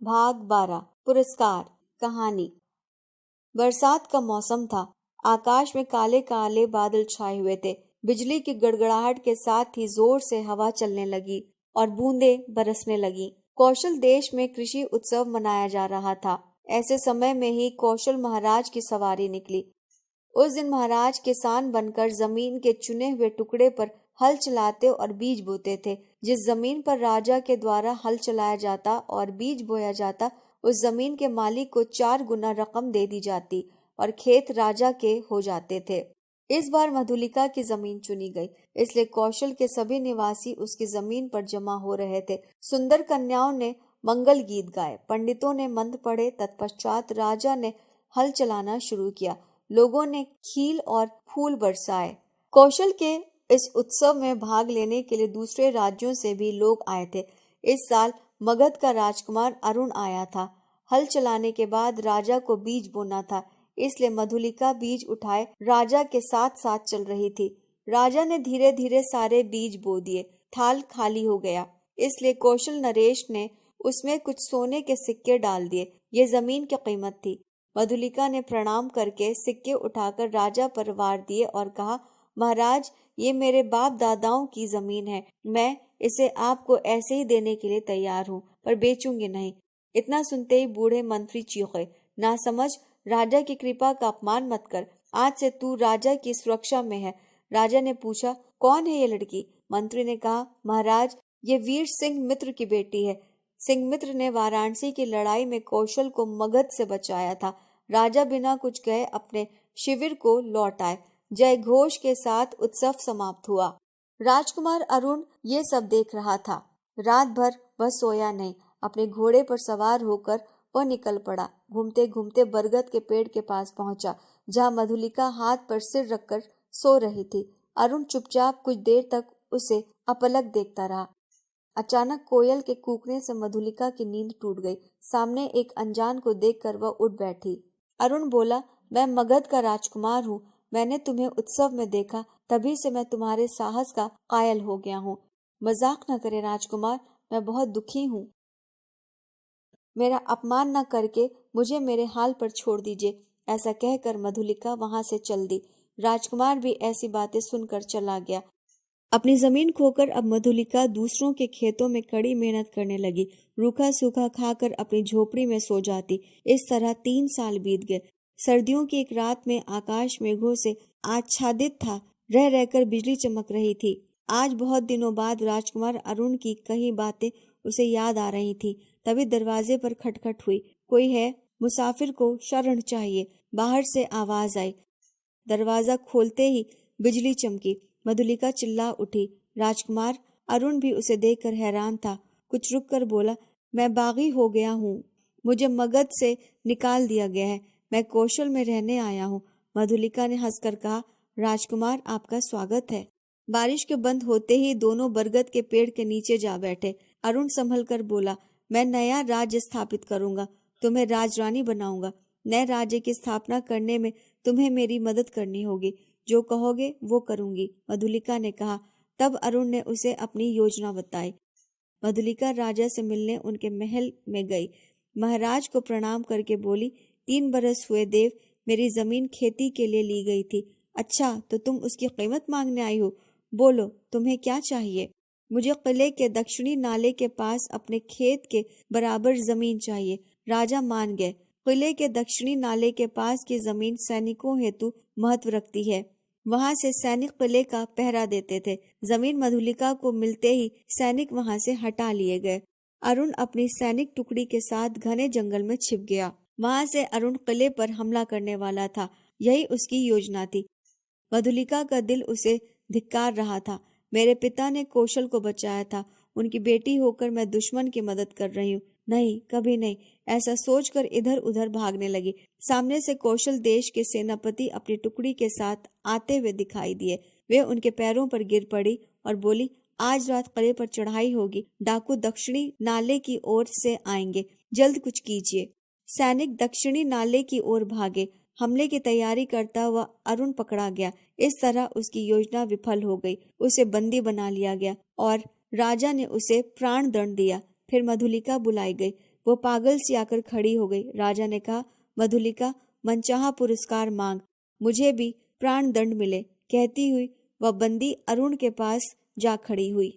भाग 12 पुरस्कार। कहानी। बरसात का मौसम था। आकाश में काले काले बादल छाए हुए थे। बिजली की गड़गड़ाहट के साथ ही जोर से हवा चलने लगी और बूंदें बरसने लगी। कौशल देश में कृषि उत्सव मनाया जा रहा था। ऐसे समय में ही कौशल महाराज की सवारी निकली। उस दिन महाराज किसान बनकर जमीन के चुने हुए टुकड़े पर हल चलाते और बीज बोते थे। जिस जमीन पर राजा के द्वारा हल चलाया जाता और बीज बोया जाता, उस जमीन के मालिक को 4 गुना रकम दे दी जाती और खेत राजा के हो जाते थे। इस बार मधुलिका की जमीन चुनी गई, इसलिए कौशल के सभी निवासी उसकी जमीन पर जमा हो रहे थे। सुंदर कन्याओं ने मंगल गीत गाए, पंडितों ने मंत्र पढ़े। तत्पश्चात राजा ने हल चलाना शुरू किया। लोगों ने खील और फूल बरसाए। कौशल के इस उत्सव में भाग लेने के लिए दूसरे राज्यों से भी लोग आए थे। इस साल मगध का राजकुमार अरुण आया था। हल चलाने के बाद राजा को बीज बोना था, इसलिए मधुलिका बीज उठाए राजा के साथ साथ चल रही थी। राजा ने धीरे धीरे सारे बीज बो दिए। थाल खाली हो गया, इसलिए कौशल नरेश ने उसमें कुछ सोने के सिक्के डाल दिए। ये जमीन की कीमत थी। मधुलिका ने प्रणाम करके सिक्के उठाकर राजा पर वार दिए और कहा, महाराज, ये मेरे बाप दादाओं की जमीन है। मैं इसे आपको ऐसे ही देने के लिए तैयार हूँ, पर बेचूंगी नहीं। इतना सुनते ही बूढ़े मंत्री चीखे, ना समझ, राजा की कृपा का अपमान मत कर। आज से तू राजा की सुरक्षा में है। राजा ने पूछा, कौन है ये लड़की? मंत्री ने कहा, महाराज, ये वीर सिंह मित्र की बेटी है। सिंह मित्र ने वाराणसी की लड़ाई में कौशल को मगध से बचाया था। राजा बिना कुछ कहे अपने शिविर को लौट आए। जय घोष के साथ उत्सव समाप्त हुआ। राजकुमार अरुण ये सब देख रहा था। रात भर वह सोया नहीं। अपने घोड़े पर सवार होकर वह निकल पड़ा। घूमते घूमते बरगद के पेड़ के पास पहुंचा, जहां मधुलिका हाथ पर सिर रखकर सो रही थी। अरुण चुपचाप कुछ देर तक उसे अपलक देखता रहा। अचानक कोयल के कूकने से मधुलिका की नींद टूट गई। सामने एक अनजान को देखकर वह उठ बैठी। अरुण बोला, मैं मगध का राजकुमार हूँ। मैंने तुम्हें उत्सव में देखा, तभी से मैं तुम्हारे साहस का कायल हो गया हूँ। मजाक न करे राजकुमार, मैं बहुत दुखी हूँ। मेरा अपमान न करके मुझे मेरे हाल पर छोड़ दीजिए। ऐसा कहकर मधुलिका वहां से चल दी। राजकुमार भी ऐसी बातें सुनकर चला गया। अपनी जमीन खोकर अब मधुलिका दूसरों के खेतों में कड़ी मेहनत करने लगी। रूखा सूखा खाकर अपनी झोपड़ी में सो जाती। इस तरह 3 साल बीत गए। सर्दियों की एक रात में आकाश मेघों से आच्छादित था। रह रहकर बिजली चमक रही थी। आज बहुत दिनों बाद राजकुमार अरुण की कई बातें उसे याद आ रही थी। तभी दरवाजे पर खटखट हुई। कोई है? मुसाफिर को शरण चाहिए। बाहर से आवाज आई। दरवाजा खोलते ही बिजली चमकी। मधुलिका चिल्ला उठी। राजकुमार अरुण भी उसे देखकर हैरान था। कुछ रुक कर बोला, मैं बागी हो गया हूँ। मुझे मगध से निकाल दिया गया है। मैं कौशल में रहने आया हूँ। मधुलिका ने हंसकर कहा, राजकुमार, आपका स्वागत है। बारिश के बंद होते ही दोनों बरगद के पेड़ के नीचे जा बैठे। अरुण संभल कर बोला, मैं नया राज्य स्थापित करूंगा। तुम्हें राजरानी बनाऊंगा। नए राज्य की स्थापना करने में तुम्हें मेरी मदद करनी होगी। जो कहोगे वो करूंगी, मधुलिका ने कहा। तब अरुण ने उसे अपनी योजना बताई। मधुलिका राजा से मिलने उनके महल में गई। महाराज को प्रणाम करके बोली, 3 बरस हुए देव, मेरी जमीन खेती के लिए ली गई थी। अच्छा, तो तुम उसकी कीमत मांगने आई हो? बोलो, तुम्हें क्या चाहिए? मुझे किले के दक्षिणी नाले के पास अपने खेत के बराबर जमीन चाहिए। राजा मान गए। किले के दक्षिणी नाले के पास की जमीन सैनिकों हेतु महत्व रखती है। वहां से सैनिक किले का पहरा देते थे। जमीन मधुलिका को मिलते ही सैनिक वहां से हटा लिए गए। अरुण अपनी सैनिक टुकड़ी के साथ घने जंगल में छिप गया। वहां से अरुण किले पर हमला करने वाला था। यही उसकी योजना थी। मधुलिका का दिल उसे धिक्कार रहा था। मेरे पिता ने कौशल को बचाया था। उनकी बेटी होकर मैं दुश्मन की मदद कर रही हूँ। नहीं, कभी नहीं। ऐसा सोचकर इधर उधर भागने लगी। सामने से कौशल देश के सेनापति अपनी टुकड़ी के साथ आते हुए दिखाई दिए। वे उनके पैरों पर गिर पड़ी और बोली, आज रात किले पर चढ़ाई होगी। डाकू दक्षिणी नाले की ओर से आएंगे। जल्द कुछ कीजिए। सैनिक दक्षिणी नाले की ओर भागे। हमले की तैयारी करता हुआ अरुण पकड़ा गया। इस तरह उसकी योजना विफल हो गई। उसे बंदी बना लिया गया और राजा ने उसे प्राण दंड दिया। फिर मधुलिका बुलाई गई। वो पागल सी आकर खड़ी हो गई। राजा ने कहा, मधुलिका, मनचाहा पुरस्कार मांग, मुझे भी प्राण दंड मिले। कहती हुई वह बंदी अरुण के पास जा खड़ी हुई।